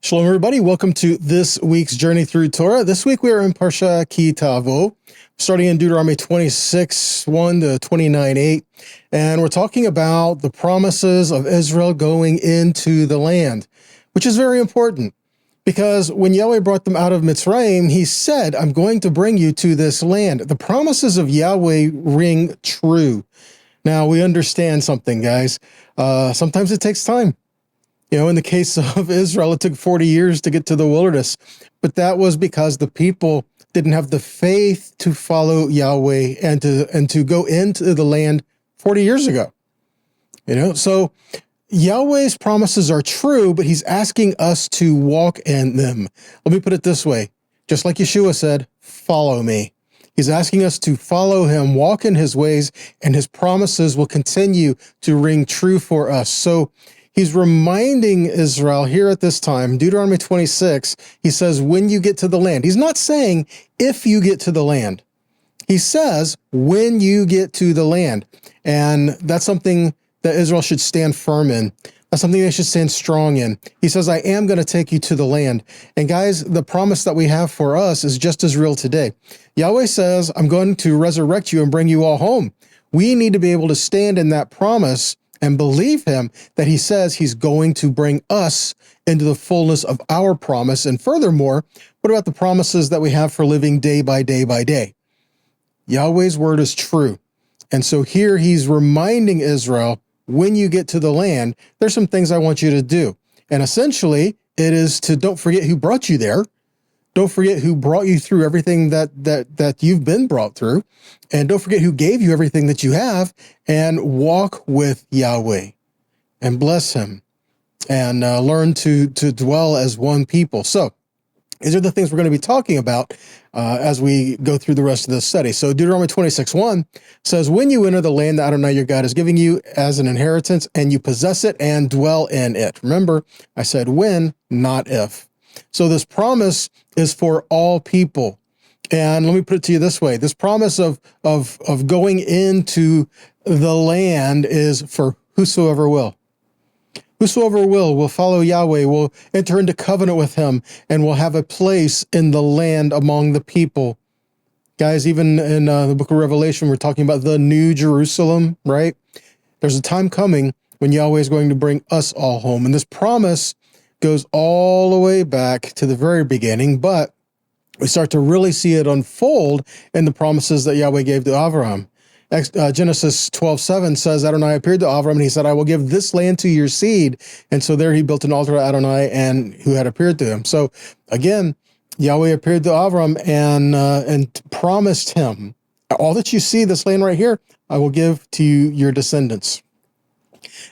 Shalom, everybody. Welcome to this week's Journey Through Torah. This week we are in Parsha Ki Tavo, starting in Deuteronomy 26, 1 to 29, 8. And we're talking about the promises of Israel going into the land, which is very important because when Yahweh brought them out of Mitzrayim, he said, I'm going to bring you to this land. The promises of Yahweh ring true. Now, we understand something, guys. Sometimes it takes time. You know, in the case of Israel, it took 40 years to get to the wilderness, but that was because the people didn't have the faith to follow Yahweh and to go into the land 40 years ago. You know, so Yahweh's promises are true, but he's asking us to walk in them. Let me put it this way. Just like Yeshua said, follow me. He's asking us to follow him, walk in his ways, and his promises will continue to ring true for us. So he's reminding Israel here at this time, Deuteronomy 26, he says, when you get to the land. He's not saying if you get to the land. He says, when you get to the land. And that's something that Israel should stand firm in. That's something they should stand strong in. He says, I am going to take you to the land. And guys, the promise that we have for us is just as real today. Yahweh says, I'm going to resurrect you and bring you all home. We need to be able to stand in that promise and believe him that he says he's going to bring us into the fullness of our promise. And furthermore, what about the promises that we have for living day by day by day? Yahweh's word is true. And so here he's reminding Israel, when you get to the land, there's some things I want you to do. And essentially, it is to don't forget who brought you there. Don't forget who brought you through everything that you've been brought through. And don't forget who gave you everything that you have, and walk with Yahweh and bless him and learn to dwell as one people. So these are the things we're going to be talking about as we go through the rest of this study. So Deuteronomy 26:1 says, when you enter the land that Adonai your God is giving you as an inheritance, and you possess it and dwell in it. Remember, I said when, not if. So this promise is for all people. And let me put it to you this way. This promise of going into the land is for whosoever will. Whosoever will follow Yahweh, will enter into covenant with him, and will have a place in the land among the people. Guys, even in the book of Revelation, we're talking about the New Jerusalem, right? There's a time coming when Yahweh is going to bring us all home. And this promise goes all the way back to the very beginning, but we start to really see it unfold in the promises that Yahweh gave to Abraham. Genesis 12:7 says, Adonai appeared to Avram, and he said, I will give this land to your seed. And so there he built an altar to Adonai, and who had appeared to him. So again, Yahweh appeared to Avram and promised him, all that you see, this land right here, I will give to your descendants.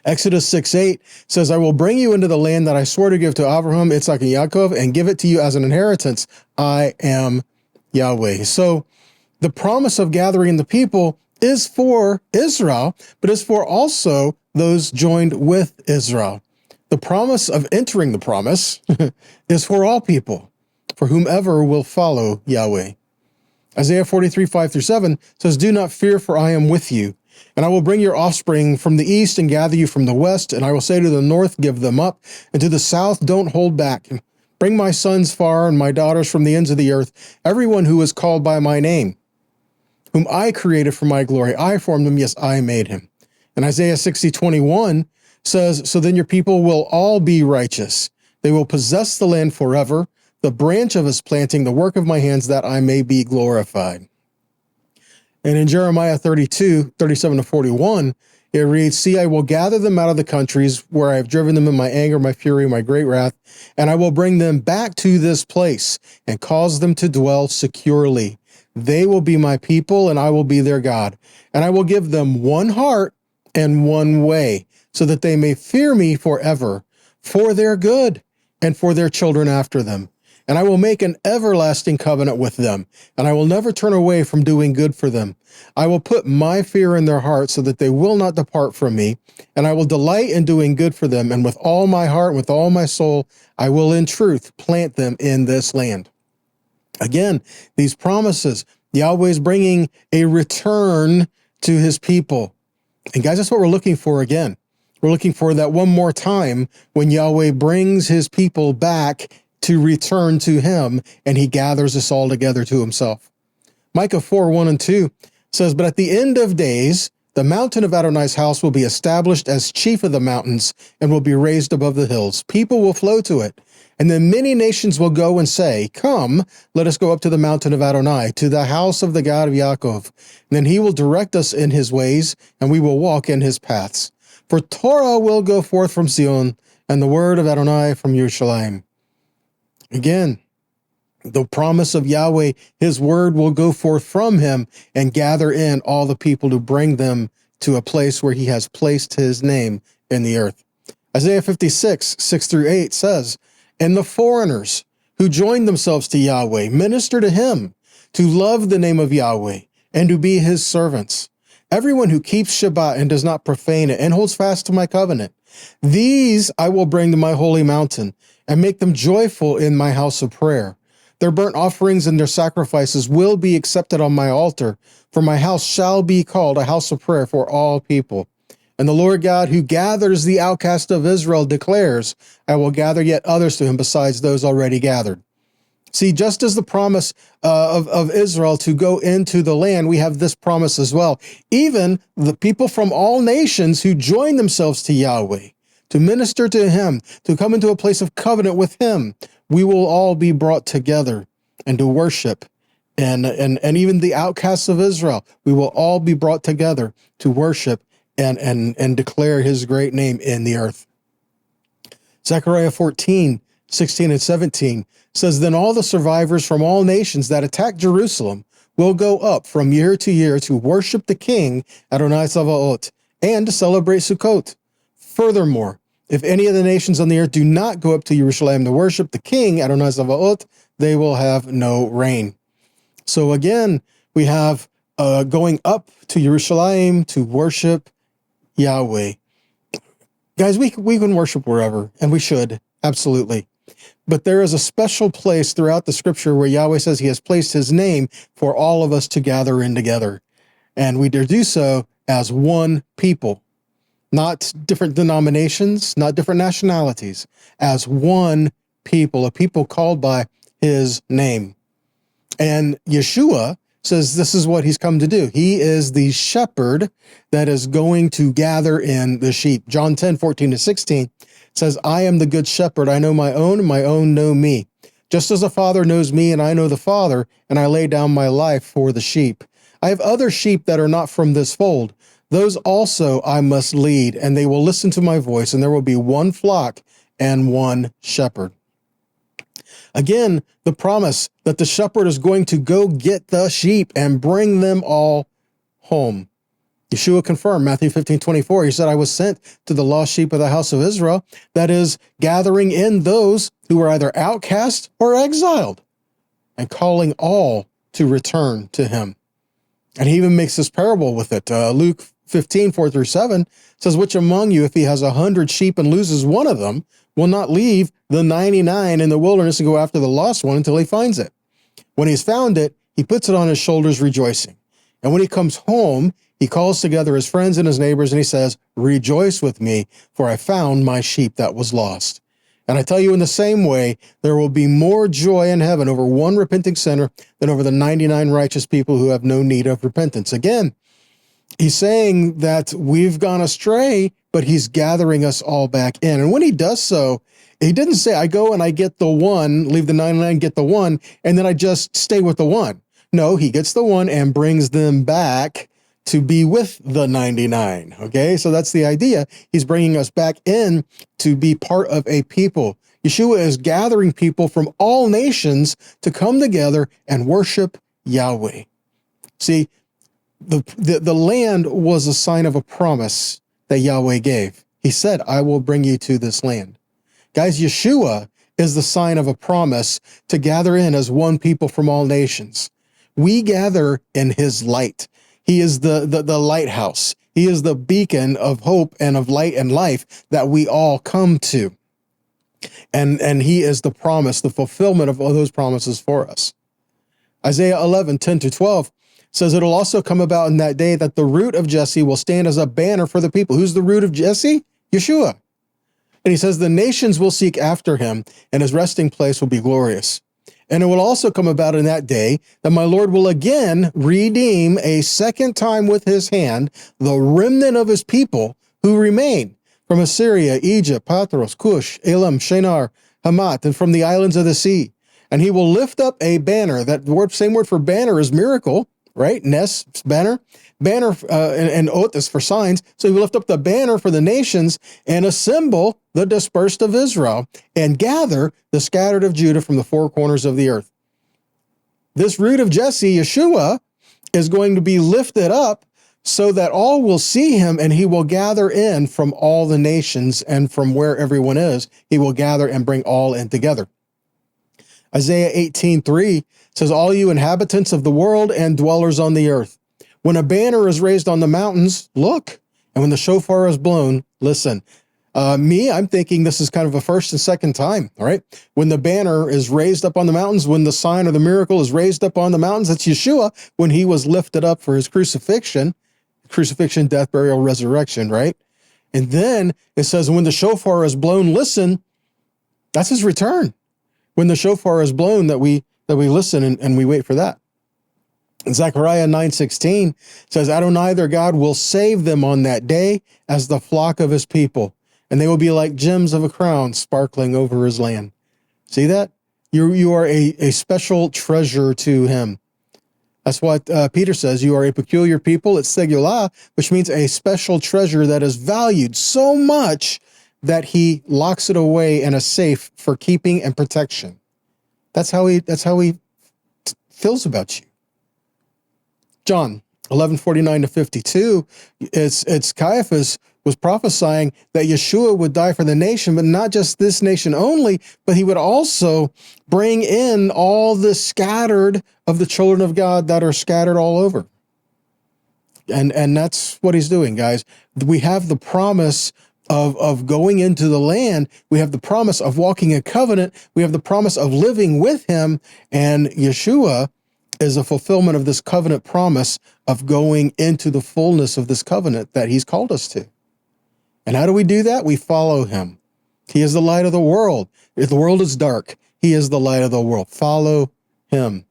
Exodus 6:8 says, I will bring you into the land that I swore to give to Abraham, Yitzhak, and Yaakov, and give it to you as an inheritance. I am Yahweh. So the promise of gathering the people is for Israel, but is for also those joined with Israel. The promise of entering the promise is for all people, for whomever will follow Yahweh. Isaiah 43:5-7 says, do not fear, for I am with you. And I will bring your offspring from the east and gather you from the west. And I will say to the north, give them up. And to the south, don't hold back. Bring my sons far and my daughters from the ends of the earth, everyone who is called by my name, whom I created for my glory. I formed him. Yes, I made him. And Isaiah 60:21 says, so then your people will all be righteous. They will possess the land forever, the branch of his planting, the work of my hands, that I may be glorified. And in Jeremiah 32:37-41, it reads, see, I will gather them out of the countries where I have driven them in my anger, my fury, my great wrath, and I will bring them back to this place and cause them to dwell securely. They will be my people, and I will be their God. And I will give them one heart and one way, so that they may fear me forever, for their good and for their children after them. And I will make an everlasting covenant with them, and I will never turn away from doing good for them. I will put my fear in their hearts so that they will not depart from me, and I will delight in doing good for them. And with all my heart, and with all my soul, I will in truth plant them in this land. Again, these promises, Yahweh is bringing a return to his people. And guys, that's what we're looking for again. We're looking for that one more time when Yahweh brings his people back to return to him, and he gathers us all together to himself. Micah 4:1-2 says, "But at the end of days, the mountain of Adonai's house will be established as chief of the mountains and will be raised above the hills. People will flow to it. And then many nations will go and say, 'Come, let us go up to the mountain of Adonai, to the house of the God of Yaakov. And then he will direct us in his ways, and we will walk in his paths. For Torah will go forth from Zion, and the word of Adonai from Yerushalayim.'" Again, the promise of Yahweh, his word will go forth from him and gather in all the people to bring them to a place where he has placed his name in the earth. Isaiah 56:6-8 says, "And the foreigners who join themselves to Yahweh minister to him, to love the name of Yahweh, and to be his servants. Everyone who keeps Shabbat and does not profane it and holds fast to my covenant, these I will bring to my holy mountain and make them joyful in my house of prayer. Their burnt offerings and their sacrifices will be accepted on my altar, for my house shall be called a house of prayer for all people. And the Lord God who gathers the outcast of Israel declares, I will gather yet others to him besides those already gathered." See, just as the promise of Israel to go into the land, we have this promise as well. Even the people from all nations who join themselves to Yahweh, to minister to him, to come into a place of covenant with him, we will all be brought together and to worship. And even the outcasts of Israel, we will all be brought together to worship and declare his great name in the earth. Zechariah 14:16-17 says, "Then all the survivors from all nations that attack Jerusalem will go up from year to year to worship the King, Adonai Savaot, and to celebrate Sukkot. Furthermore, if any of the nations on the earth do not go up to Jerusalem to worship the King, Adonai Savaot, they will have no rain." So again, we have going up to Jerusalem to worship Yahweh. Guys, we can worship wherever, and we should, absolutely. But there is a special place throughout the scripture where Yahweh says he has placed his name for all of us to gather in together. And we do so as one people, not different denominations, not different nationalities, as one people, a people called by his name. And Yeshua says this is what he's come to do. He is the shepherd that is going to gather in the sheep. John 10:14-16 says, "I am the good shepherd. I know my own, and my own know me. Just as the Father knows me, and I know the Father, and I lay down my life for the sheep. I have other sheep that are not from this fold. Those also I must lead, and they will listen to my voice, and there will be one flock and one shepherd." Again, the promise that the shepherd is going to go get the sheep and bring them all home. Yeshua confirmed, Matthew 15:24, he said, "I was sent to the lost sheep of the house of Israel," that is, gathering in those who were either outcast or exiled, and calling all to return to him. And he even makes this parable with it. Luke 15:4-7 says, "Which among you, if he has 100 sheep and loses one of them, will not leave the 99 in the wilderness and go after the lost one until he finds it? When he's found it, he puts it on his shoulders rejoicing. And when he comes home, he calls together his friends and his neighbors, and he says, 'Rejoice with me, for I found my sheep that was lost.' And I tell you, in the same way, there will be more joy in heaven over one repenting sinner than over the 99 righteous people who have no need of repentance." Again, he's saying that we've gone astray, but he's gathering us all back in. And when he does so, he didn't say, I go and I get the one, leave the 99, get the one, and then I just stay with the one. No, he gets the one and brings them back to be with the 99. Okay, so that's the idea. He's bringing us back in to be part of a people. Yeshua is gathering people from all nations to come together and worship Yahweh. See, the land was a sign of a promise that Yahweh gave. He said, "I will bring you to this land." Guys, Yeshua is the sign of a promise to gather in as one people from all nations. We gather in his light. He is the lighthouse. He is the beacon of hope and of light and life that we all come to. And he is the promise, the fulfillment of all those promises for us. Isaiah 11:10-12 says, "It'll also come about in that day that the root of Jesse will stand as a banner for the people." Who's the root of Jesse? Yeshua. And he says, the nations will seek after him, and his resting place will be glorious. And it will also come about in that day that my Lord will again redeem a second time with his hand the remnant of his people who remain from Assyria, Egypt, Pathros, Cush, Elam, Shinar, Hamat, and from the islands of the sea. And he will lift up a banner. That word, same word for banner is miracle, right? Nes, banner. Banner and oath is for signs. So he will lift up the banner for the nations and assemble the dispersed of Israel and gather the scattered of Judah from the four corners of the earth. This root of Jesse, Yeshua, is going to be lifted up so that all will see him, and he will gather in from all the nations, and from where everyone is, he will gather and bring all in together. Isaiah 18:3 says, all you inhabitants of the world and dwellers on the earth, when a banner is raised on the mountains, look. And when the shofar is blown, listen. I'm thinking this is kind of a first and second time, all right? When the banner is raised up on the mountains, when the sign or the miracle is raised up on the mountains, that's Yeshua, when he was lifted up for his crucifixion, death, burial, resurrection, right? And then it says, when the shofar is blown, listen, that's his return. When the shofar is blown, that we listen and we wait for that. And Zechariah 9:16 says, Adonai, their God, will save them on that day as the flock of his people, and they will be like gems of a crown sparkling over his land. See that? You are a special treasure to him. That's what Peter says. You are a peculiar people. It's segulah, which means a special treasure that is valued so much that he locks it away in a safe for keeping and protection. That's how he feels about you. John 11:49-52, it's Caiaphas was prophesying that Yeshua would die for the nation, but not just this nation only, but he would also bring in all the scattered of the children of God that are scattered all over. And that's what he's doing, guys. We have the promise of going into the land. We have the promise of walking a covenant. We have the promise of living with him, and Yeshua is a fulfillment of this covenant promise of going into the fullness of this covenant that he's called us to. And how do we do that? We follow him. He is the light of the world. If the world is dark, he is the light of the world. Follow him.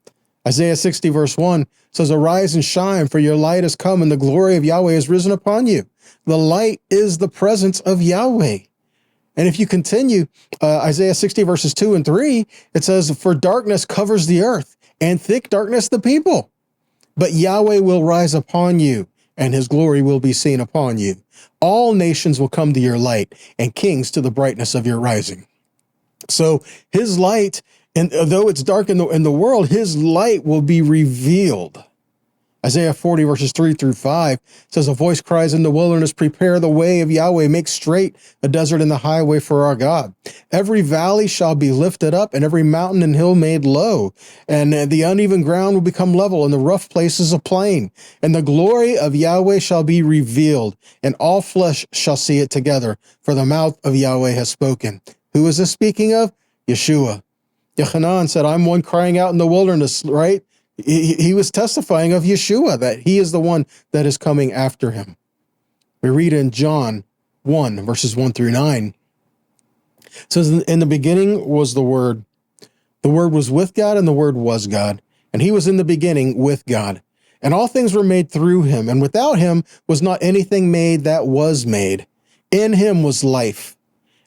Isaiah 60:1 says, arise and shine, for your light has come, and the glory of Yahweh has risen upon you. The light is the presence of Yahweh. And if you continue, Isaiah 60:2-3, it says, for darkness covers the earth, and thick darkness the people. But Yahweh will rise upon you, and his glory will be seen upon you. All nations will come to your light, and kings to the brightness of your rising. So his light, and though it's dark in the world, his light will be revealed. Isaiah 40:3-5 says, a voice cries in the wilderness, prepare the way of Yahweh, make straight a desert and the highway for our God. Every valley shall be lifted up, and every mountain and hill made low, and the uneven ground will become level, and the rough places a plain. And the glory of Yahweh shall be revealed, and all flesh shall see it together, for the mouth of Yahweh has spoken. Who is this speaking of? Yeshua. Yochanan said, I'm one crying out in the wilderness, right? He was testifying of Yeshua, that he is the one that is coming after him. We read in John 1:1-9. It says, in the beginning was the Word. The Word was with God, and the Word was God. And he was in the beginning with God. And all things were made through him, and without him was not anything made that was made. In him was life,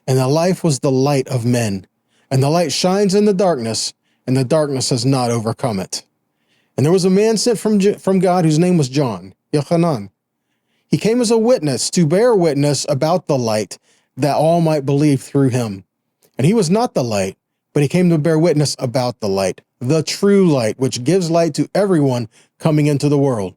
and the life was the light of men. And the light shines in the darkness, and the darkness has not overcome it. And there was a man sent from God whose name was John, Yochanan. He came as a witness to bear witness about the light, that all might believe through him. And he was not the light, but he came to bear witness about the light, the true light, which gives light to everyone coming into the world.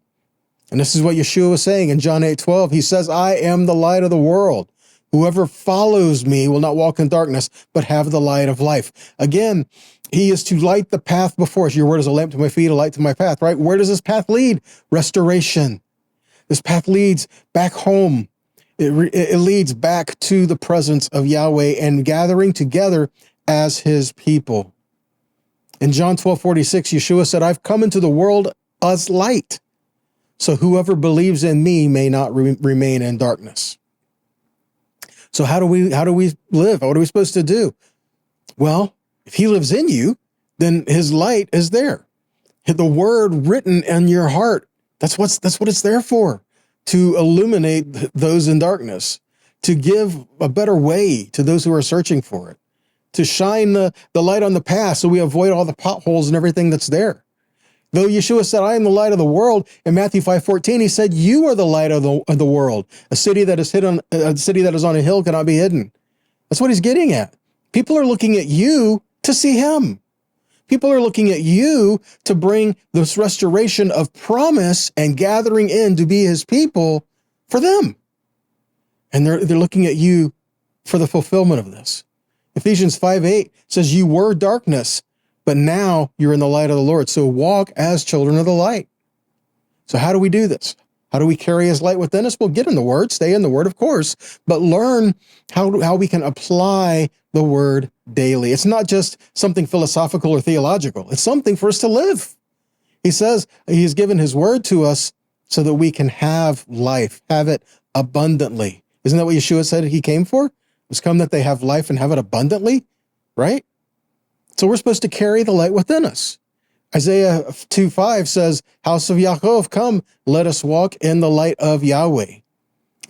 And this is what Yeshua was saying in John 8:12. He says, I am the light of the world. Whoever follows me will not walk in darkness, but have the light of life. Again, he is to light the path before us. Your word is a lamp to my feet, a light to my path, right? Where does this path lead? Restoration. This path leads back home. It leads back to the presence of Yahweh and gathering together as his people. In John 12:46, Yeshua said, I've come into the world as light, so whoever believes in me may not remain in darkness. So how do we live? What are we supposed to do? Well, if he lives in you, then his light is there. The word written in your heart, that's what it's there for, to illuminate those in darkness, to give a better way to those who are searching for it, to shine the light on the path so we avoid all the potholes and everything that's there. Though Yeshua said, I am the light of the world, in Matthew 5:14, he said, you are the light of the world. A city that is on a hill cannot be hidden. That's what he's getting at. People are looking at you to see him. People are looking at you to bring this restoration of promise and gathering in to be his people for them. And they're looking at you for the fulfillment of this. Ephesians 5:8 says, you were darkness, but now you're in the light of the Lord. So walk as children of the light. So how do we do this? How do we carry his light within us? Well, get in the word, stay in the word, of course, but learn how we can apply the word daily. It's not just something philosophical or theological. It's something for us to live. He says he's given his word to us so that we can have life, have it abundantly. Isn't that what Yeshua said he came for? It was come that they have life and have it abundantly, right? So we're supposed to carry the light within us. Isaiah 2:5 says, House of Yaakov, come, let us walk in the light of Yahweh.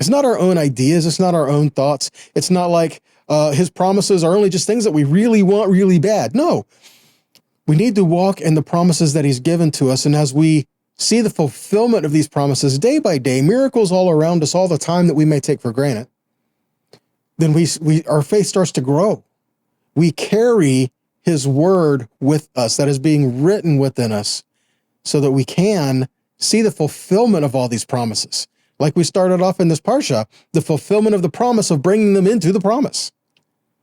It's not our own ideas. It's not our own thoughts. It's not like his promises are only just things that we really want really bad. No, we need to walk in the promises that he's given to us. And as we see the fulfillment of these promises day by day, miracles all around us all the time that we may take for granted, then our faith starts to grow. We carry his word with us that is being written within us so that we can see the fulfillment of all these promises. Like we started off in this Parsha, the fulfillment of the promise of bringing them into the promise.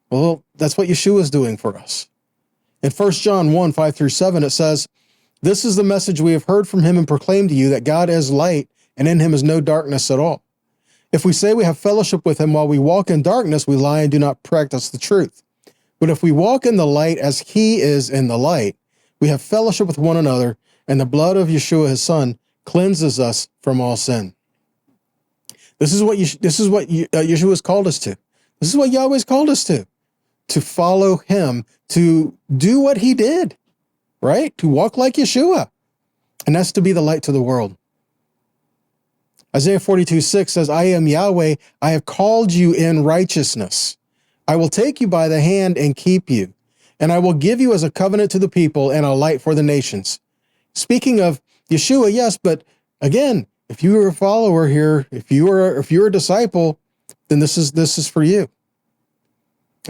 Well, that's what Yeshua is doing for us. In 1 John 1:5-7, it says, this is the message we have heard from him and proclaimed to you, that God is light and in him is no darkness at all. If we say we have fellowship with him while we walk in darkness, we lie and do not practice the truth. But if we walk in the light as he is in the light, we have fellowship with one another, and the blood of Yeshua, his son, cleanses us from all sin. This is what Yeshua has called us to. This is what Yahweh's called us to follow him, to do what he did, right? To walk like Yeshua. And that's to be the light to the world. Isaiah 42:6 says, I am Yahweh, I have called you in righteousness. I will take you by the hand and keep you, and I will give you as a covenant to the people and a light for the nations. Speaking of Yeshua, yes, but again, if you are a follower here, if you're a disciple, then this is for you.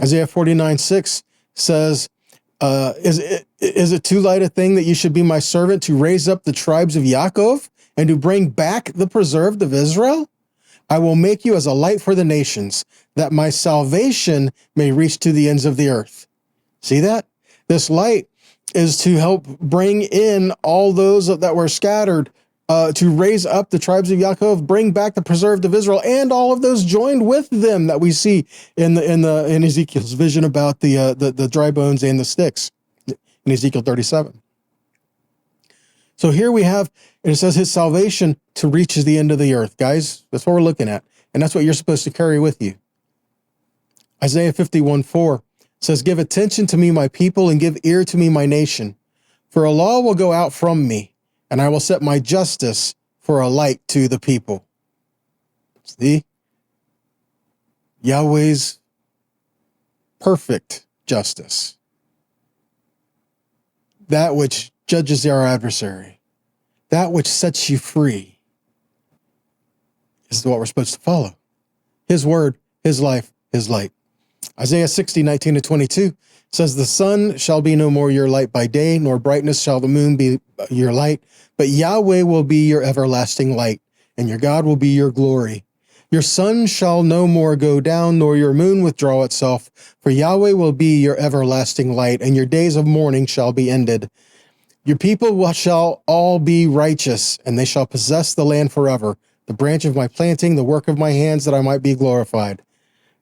Isaiah 49:6 says, is it too light a thing that you should be my servant to raise up the tribes of Yaakov and to bring back the preserved of Israel? I will make you as a light for the nations, that my salvation may reach to the ends of the earth. See that? This light is to help bring in all those that were scattered, to raise up the tribes of Yaakov, bring back the preserved of Israel, and all of those joined with them that we see in Ezekiel's vision about the dry bones and the sticks in Ezekiel 37. So here we have, and it says his salvation to reach the end of the earth. Guys, that's what we're looking at. And that's what you're supposed to carry with you. Isaiah 51:4 says, give attention to me, my people, and give ear to me, my nation. For a law will go out from me, and I will set my justice for a light to the people. See? Yahweh's perfect justice. That which judges our adversary. That which sets you free. This is what we're supposed to follow. His word, his life, his light. Isaiah 60:19-22 says, the sun shall be no more your light by day, nor brightness shall the moon be your light, but Yahweh will be your everlasting light, and your God will be your glory. Your sun shall no more go down, nor your moon withdraw itself, for Yahweh will be your everlasting light, and your days of mourning shall be ended. Your people shall all be righteous, and they shall possess the land forever, the branch of my planting, the work of my hands, that I might be glorified.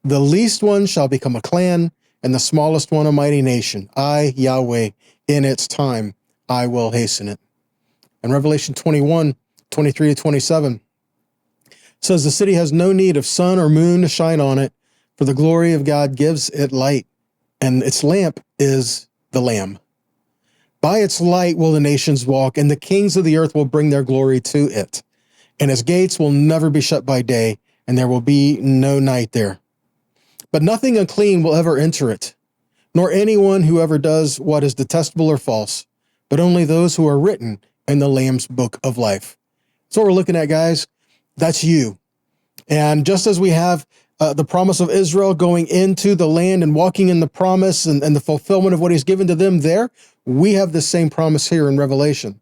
The least one shall become a clan, and the smallest one a mighty nation. I, Yahweh, in its time, I will hasten it. And Revelation 21:23-27 says, the city has no need of sun or moon to shine on it, For the glory of God gives it light, and its lamp is the Lamb. By its light will the nations walk, and the kings of the earth will bring their glory to it. And its gates will never be shut by day, and there will be no night there. But nothing unclean will ever enter it, nor anyone who ever does what is detestable or false, but only those who are written in the Lamb's book of life. So what we're looking at, guys, that's you. And just as we have the promise of Israel going into the land and walking in the promise and the fulfillment of what he's given to them there, we have the same promise here in Revelation.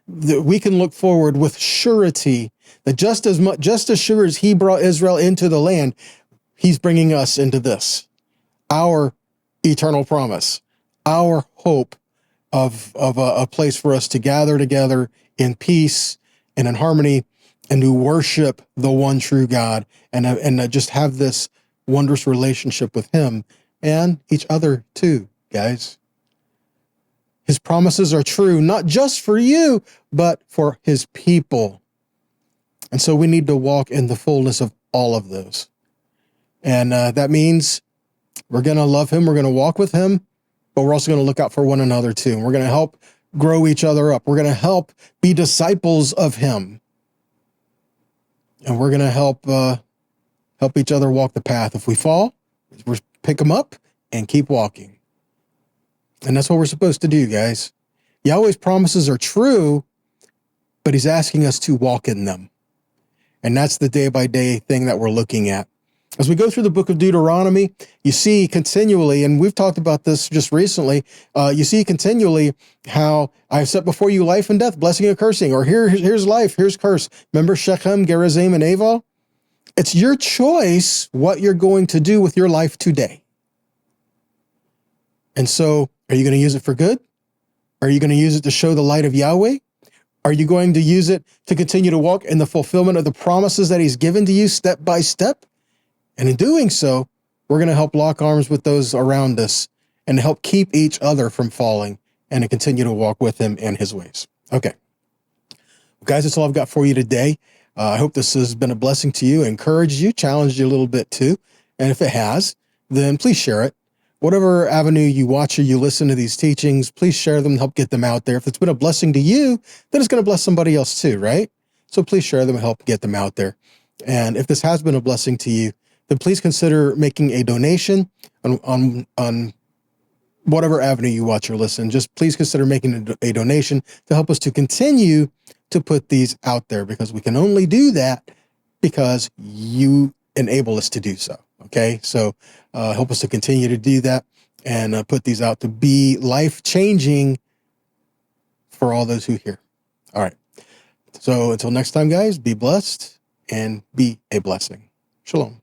That we can look forward with surety that just as sure as he brought Israel into the land, he's bringing us into this, our eternal promise, our hope of a place for us to gather together in peace and in harmony and to worship the one true God and just have this wondrous relationship with him and each other too, guys. His promises are true, not just for you, but for his people. And so we need to walk in the fullness of all of those. And that means we're going to love him. We're going to walk with him, but we're also going to look out for one another too. And we're going to help grow each other up. We're going to help be disciples of him. And we're going to help each other walk the path. If we fall, we pick them up and keep walking. And that's what we're supposed to do, guys. Yahweh's promises are true, but he's asking us to walk in them. And that's the day-by-day thing that we're looking at. As we go through the book of Deuteronomy, you see continually, and we've talked about this just recently, you see continually how I've set before you life and death, blessing and cursing, or here's life, here's curse. Remember Shechem, Gerizim, and Aval? It's your choice what you're going to do with your life today. And so, are you going to use it for good? Are you going to use it to show the light of Yahweh? Are you going to use it to continue to walk in the fulfillment of the promises that he's given to you step by step? And in doing so, we're going to help lock arms with those around us and help keep each other from falling and to continue to walk with him in his ways. Okay. Well, guys, that's all I've got for you today. I hope this has been a blessing to you, encouraged you, challenged you a little bit too. And if it has, then please share it. Whatever avenue you watch or you listen to these teachings, please share them, help get them out there. If it's been a blessing to you, then it's going to bless somebody else too, right? So please share them and help get them out there. And if this has been a blessing to you, then please consider making a donation on whatever avenue you watch or listen. Just please consider making a donation to help us to continue to put these out there, because we can only do that because you enable us to do so. Okay, so help us to continue to do that and put these out to be life-changing for all those who hear. All right, so until next time, guys, be blessed and be a blessing. Shalom.